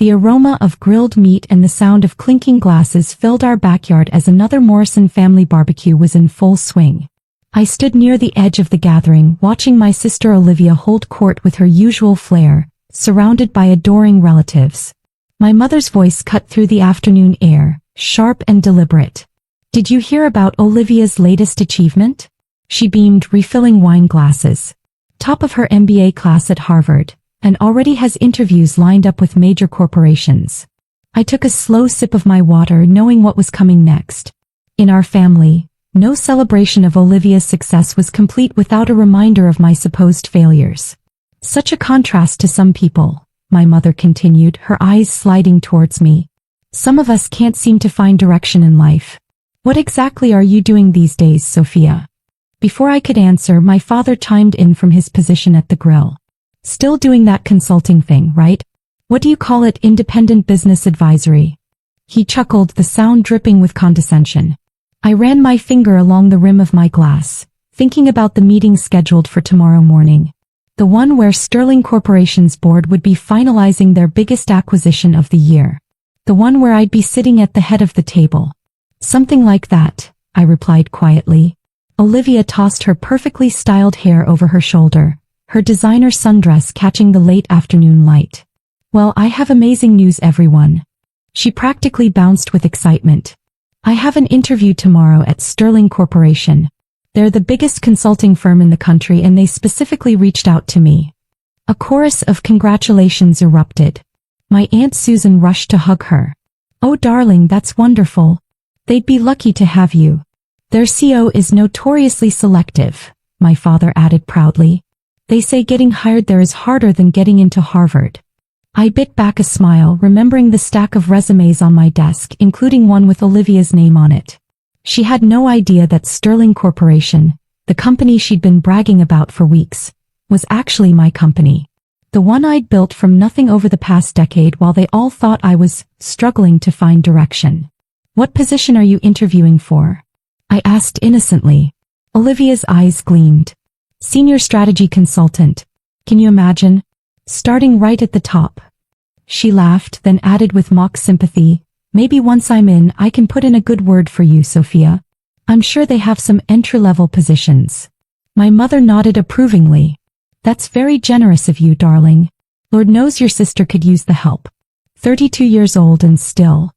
The aroma of grilled meat and the sound of clinking glasses filled our backyard as another Morrison family barbecue was in full swing. I stood near the edge of the gathering, watching my sister Olivia hold court with her usual flair, surrounded by adoring relatives. My mother's voice cut through the afternoon air, sharp and deliberate. "Did you hear about Olivia's latest achievement?" She beamed, refilling wine glasses. "Top of her MBA class at Harvard, and already has interviews lined up with major corporations." I took a slow sip of my water, knowing what was coming next. In our family, no celebration of Olivia's success was complete without a reminder of my supposed failures. "Such a contrast to some people," my mother continued, her eyes sliding towards me. "Some of us can't seem to find direction in life. What exactly are you doing these days, Sophia?" Before I could answer, my father chimed in from his position at the grill. "Still doing that consulting thing, right? What do you call it, independent business advisory?" He chuckled, the sound dripping with condescension. I ran my finger along the rim of my glass, thinking about the meeting scheduled for tomorrow morning. The one where Sterling Corporation's board would be finalizing their biggest acquisition of the year. The one where I'd be sitting at the head of the table. "Something like that," I replied quietly. Olivia tossed her perfectly styled hair over her shoulder, her designer sundress catching the late afternoon light. "Well, I have amazing news, everyone." She practically bounced with excitement. "I have an interview tomorrow at Sterling Corporation. They're the biggest consulting firm in the country, and they specifically reached out to me." A chorus of congratulations erupted. My Aunt Susan rushed to hug her. "Oh darling, that's wonderful. They'd be lucky to have you." "Their CEO is notoriously selective," my father added proudly. "They say getting hired there is harder than getting into Harvard." I bit back a smile, remembering the stack of resumes on my desk, including one with Olivia's name on it. She had no idea that Sterling Corporation, the company she'd been bragging about for weeks, was actually my company. The one I'd built from nothing over the past decade while they all thought I was struggling to find direction. "What position are you interviewing for?" I asked innocently. Olivia's eyes gleamed. "Senior strategy consultant. Can you imagine? Starting right at the top." She laughed, then added with mock sympathy, "Maybe once I'm in, I can put in a good word for you, Sophia. I'm sure they have some entry-level positions." My mother nodded approvingly. "That's very generous of you, darling. Lord knows your sister could use the help. 32 years old and still."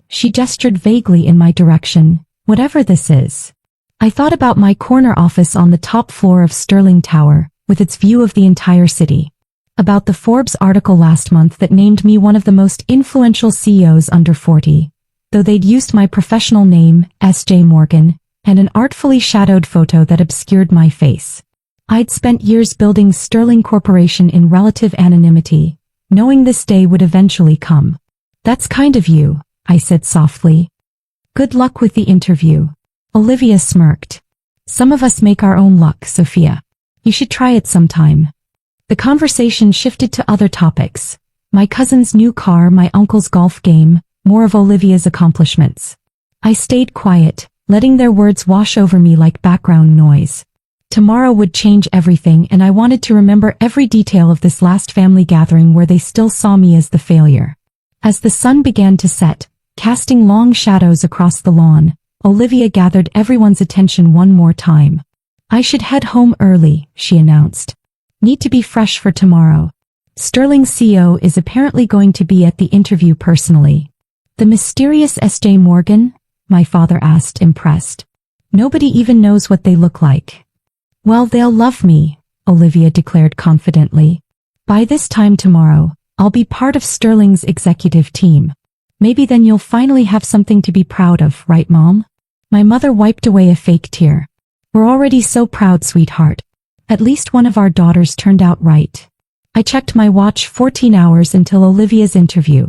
She gestured vaguely in my direction. "Whatever this is." I thought about my corner office on the top floor of Sterling Tower, with its view of the entire city. About the Forbes article last month that named me one of the most influential CEOs under 40, though they'd used my professional name, S.J. Morgan, and an artfully shadowed photo that obscured my face. I'd spent years building Sterling Corporation in relative anonymity, knowing this day would eventually come. "That's kind of you," I said softly. "Good luck with the interview." Olivia smirked. "Some of us make our own luck, Sophia. You should try it sometime." The conversation shifted to other topics. My cousin's new car, my uncle's golf game, more of Olivia's accomplishments. I stayed quiet, letting their words wash over me like background noise. Tomorrow would change everything, and I wanted to remember every detail of this last family gathering where they still saw me as the failure. As the sun began to set, casting long shadows across the lawn, Olivia gathered everyone's attention one more time. "I should head home early," she announced. "Need to be fresh for tomorrow." Sterling's CEO is apparently going to be at the interview personally. "The mysterious S.J. Morgan?" my father asked, impressed. "Nobody even knows what they look like." "Well, they'll love me," Olivia declared confidently. "By this time tomorrow, I'll be part of Sterling's executive team. Maybe then you'll finally have something to be proud of, right, Mom?" My mother wiped away a fake tear. "We're already so proud, sweetheart. At least one of our daughters turned out right." I checked my watch. 14 hours until Olivia's interview.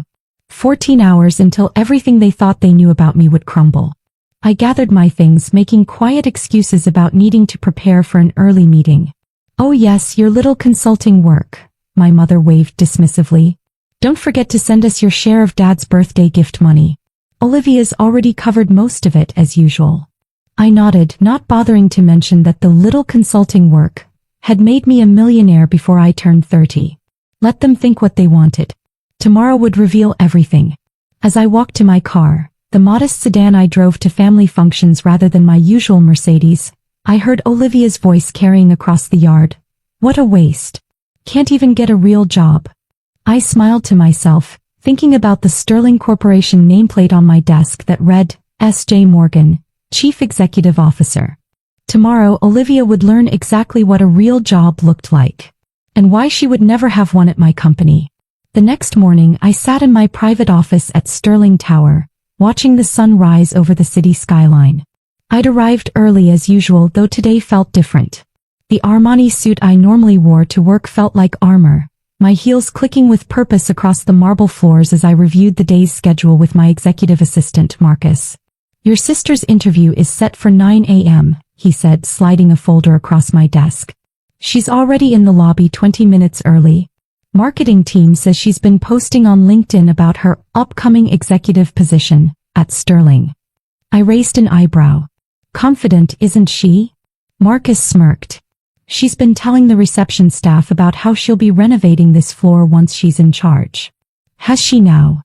14 hours until everything they thought they knew about me would crumble. I gathered my things, making quiet excuses about needing to prepare for an early meeting. "Oh yes, your little consulting work," my mother waved dismissively. "Don't forget to send us your share of Dad's birthday gift money. Olivia's already covered most of it as usual." I nodded, not bothering to mention that the little consulting work had made me a millionaire before I turned 30. Let them think what they wanted. Tomorrow would reveal everything. As I walked to my car, the modest sedan I drove to family functions rather than my usual Mercedes, I heard Olivia's voice carrying across the yard. What a waste. Can't even get a real job. I smiled to myself, thinking about the Sterling Corporation nameplate on my desk that read, S.J. Morgan, Chief Executive Officer. Tomorrow Olivia would learn exactly what a real job looked like, and why she would never have one at my company. The next morning I sat in my private office at Sterling Tower, watching the sun rise over the city skyline. I'd arrived early as usual, though today felt different. The Armani suit I normally wore to work felt like armor, my heels clicking with purpose across the marble floors as I reviewed the day's schedule with my executive assistant, Marcus. Your sister's interview is set for 9 a.m., he said, sliding a folder across my desk. She's already in the lobby 20 minutes early. Marketing team says she's been posting on LinkedIn about her upcoming executive position at Sterling. I raised an eyebrow. Confident, isn't she? Marcus smirked. She's been telling the reception staff about how she'll be renovating this floor once she's in charge. Has she now?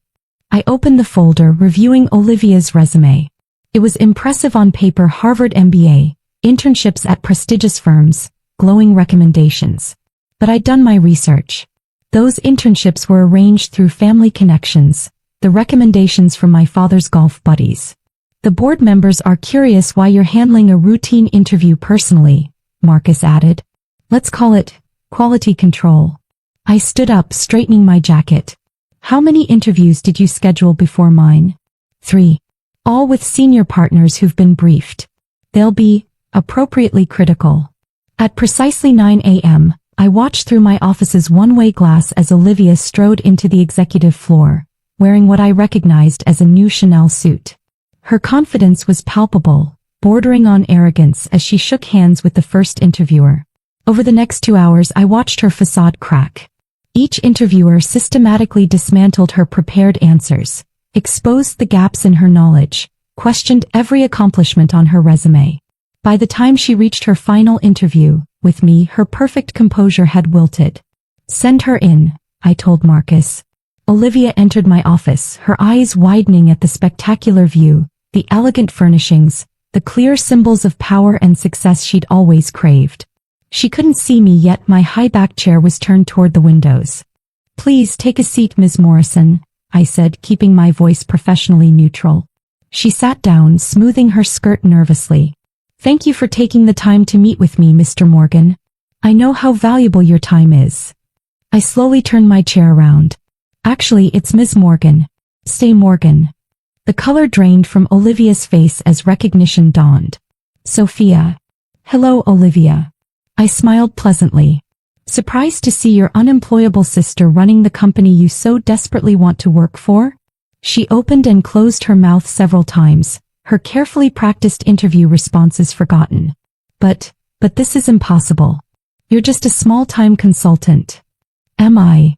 I opened the folder, reviewing Olivia's resume. It was impressive on paper: Harvard MBA, internships at prestigious firms, glowing recommendations. But I'd done my research. Those internships were arranged through family connections, the recommendations from my father's golf buddies. The board members are curious why you're handling a routine interview personally, Marcus added. Let's call it quality control. I stood up, straightening my jacket. How many interviews did you schedule before mine? 3. All with senior partners who've been briefed. They'll be appropriately critical. At precisely 9 a.m., I watched through my office's one-way glass as Olivia strode into the executive floor, wearing what I recognized as a new Chanel suit. Her confidence was palpable, bordering on arrogance as she shook hands with the first interviewer. Over the next 2 hours I watched her facade crack. Each interviewer systematically dismantled her prepared answers, exposed the gaps in her knowledge, questioned every accomplishment on her resume. By the time she reached her final interview, with me, her perfect composure had wilted. Send her in, I told Marcus. Olivia entered my office, her eyes widening at the spectacular view, the elegant furnishings, the clear symbols of power and success she'd always craved. She couldn't see me yet my high-backed chair was turned toward the windows. Please take a seat, Ms. Morrison, I said, keeping my voice professionally neutral. She sat down, smoothing her skirt nervously. Thank you for taking the time to meet with me, Mr. Morgan. I know how valuable your time is. I slowly turned my chair around. Actually, it's Ms. Morgan. Say Morgan. The color drained from Olivia's face as recognition dawned. Sophia. Hello, Olivia. I smiled pleasantly. Surprised to see your unemployable sister running the company you so desperately want to work for? She opened and closed her mouth several times, her carefully practiced interview responses forgotten. But this is impossible. You're just a small-time consultant. Am I?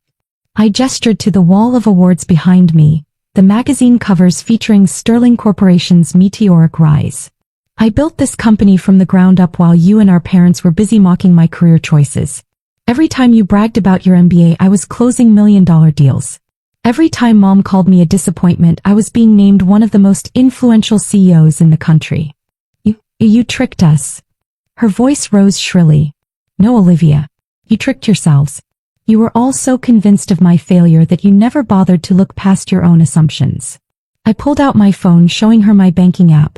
I gestured to the wall of awards behind me, the magazine covers featuring Sterling Corporation's meteoric rise. I built this company from the ground up while you and our parents were busy mocking my career choices. Every time you bragged about your MBA, I was closing million-dollar deals. Every time Mom called me a disappointment, I was being named one of the most influential CEOs in the country. You tricked us. Her voice rose shrilly. No, Olivia. You tricked yourselves. You were all so convinced of my failure that you never bothered to look past your own assumptions. I pulled out my phone, showing her my banking app.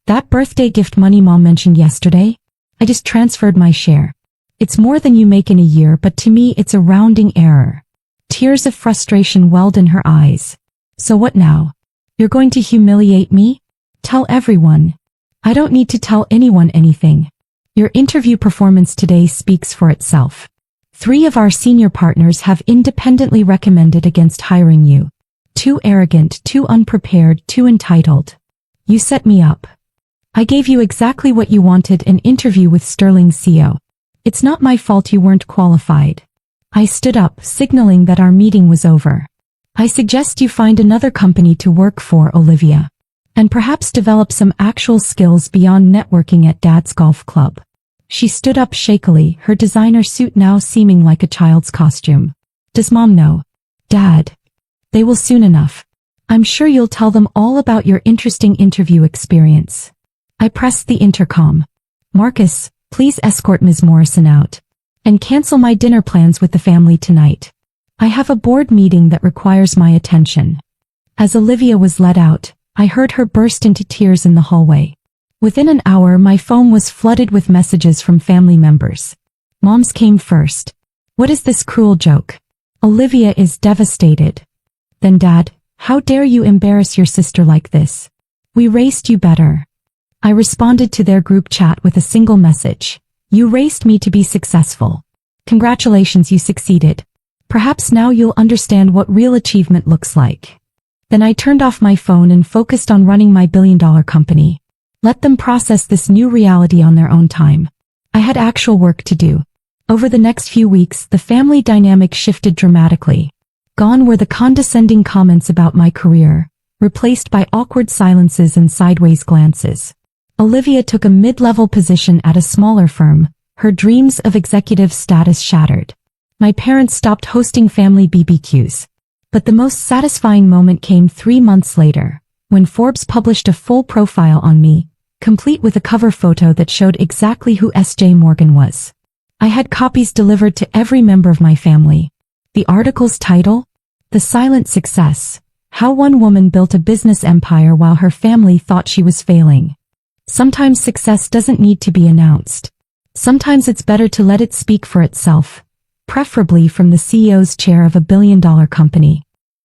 That birthday gift money Mom mentioned yesterday? I just transferred my share. It's more than you make in a year, but to me it's a rounding error. Tears of frustration welled in her eyes. So what now? You're going to humiliate me? Tell everyone. I don't need to tell anyone anything. Your interview performance today speaks for itself. 3 of our senior partners have independently recommended against hiring you. Too arrogant, too unprepared, too entitled. You set me up. I gave you exactly what you wanted, an interview with Sterling's CEO. It's not my fault you weren't qualified. I stood up, signaling that our meeting was over. I suggest you find another company to work for, Olivia. And perhaps develop some actual skills beyond networking at Dad's golf club. She stood up shakily, her designer suit now seeming like a child's costume. Does Mom know? Dad. They will soon enough. I'm sure you'll tell them all about your interesting interview experience. I pressed the intercom. Marcus, please escort Ms. Morrison out. And cancel my dinner plans with the family tonight. I have a board meeting that requires my attention. As Olivia was let out, I heard her burst into tears in the hallway. Within an hour, my phone was flooded with messages from family members. Mom's came first. What is this cruel joke? Olivia is devastated. Then Dad, how dare you embarrass your sister like this? We raced you better. I responded to their group chat with a single message. You raced me to be successful. Congratulations, you succeeded. Perhaps now you'll understand what real achievement looks like. Then I turned off my phone and focused on running my billion-dollar company. Let them process this new reality on their own time. I had actual work to do. Over the next few weeks, the family dynamic shifted dramatically. Gone were the condescending comments about my career, replaced by awkward silences and sideways glances. Olivia took a mid-level position at a smaller firm, her dreams of executive status shattered. My parents stopped hosting family BBQs. But the most satisfying moment came 3 months later, when Forbes published a full profile on me, complete with a cover photo that showed exactly who S.J. Morgan was. I had copies delivered to every member of my family. The article's title? The Silent Success: How One Woman Built a Business Empire While Her Family Thought She Was Failing. Sometimes success doesn't need to be announced. Sometimes it's better to let it speak for itself, preferably from the CEO's chair of a billion-dollar company.